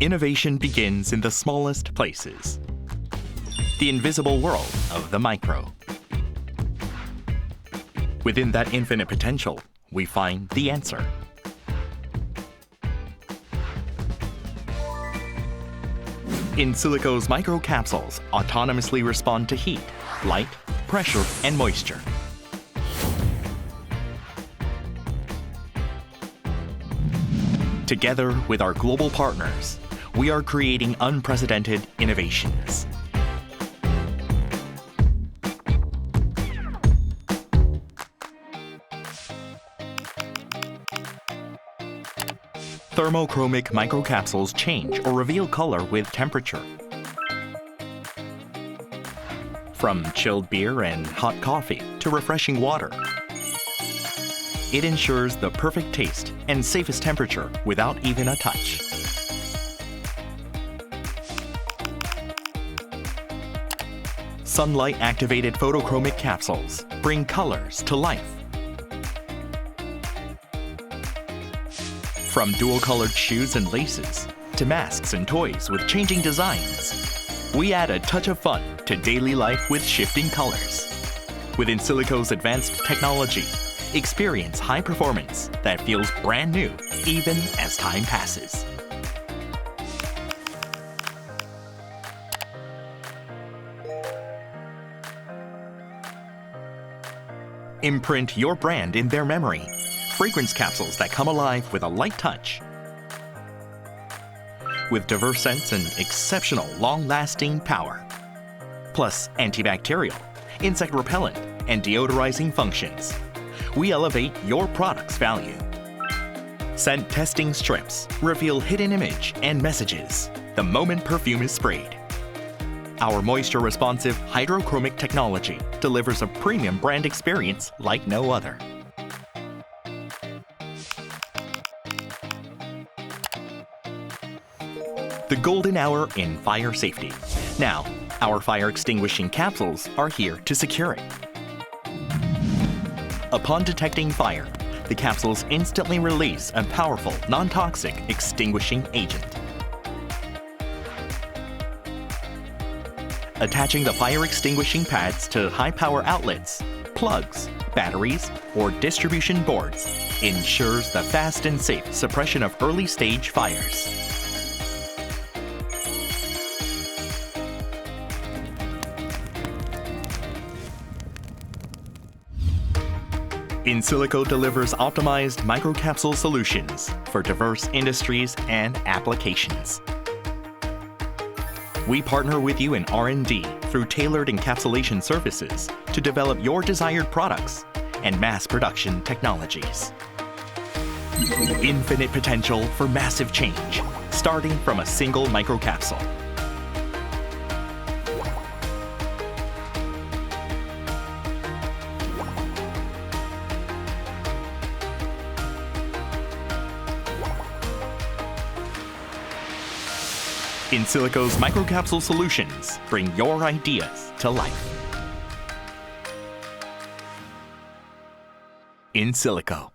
Innovation begins in the smallest places. The invisible world of the micro. Within that infinite potential, we find the answer. Insilico's microcapsules autonomously respond to heat, light, pressure, and moisture. Together with our global partners, we are creating unprecedented innovations. Thermochromic microcapsules change or reveal color with temperature. From chilled beer and hot coffee to refreshing water, it ensures the perfect taste and safest temperature without even a touch. Sunlight-activated photochromic capsules bring colors to life. From dual-colored shoes and laces to masks and toys with changing designs, we add a touch of fun to daily life with shifting colors. With Insilico's advanced technology, experience high performance that feels brand new even as time passes. Imprint your brand in their memory. Fragrance capsules that come alive with a light touch. With diverse scents and exceptional long-lasting power. Plus antibacterial, insect repellent, and deodorizing functions. We elevate your product's value. Scent testing strips reveal hidden image and messages the moment perfume is sprayed. Our moisture-responsive hydrochromic technology delivers a premium brand experience like no other. The golden hour in fire safety. Now, our fire-extinguishing capsules are here to secure it. Upon detecting fire, the capsules instantly release a powerful, non-toxic extinguishing agent. Attaching the fire-extinguishing pads to high-power outlets, plugs, batteries, or distribution boards ensures the fast and safe suppression of early-stage fires. Insilico delivers optimized microcapsule solutions for diverse industries and applications. We partner with you in R&D through tailored encapsulation services to develop your desired products and mass production technologies. Infinite potential for massive change, starting from a single microcapsule. Insilico's microcapsule solutions bring your ideas to life. Insilico.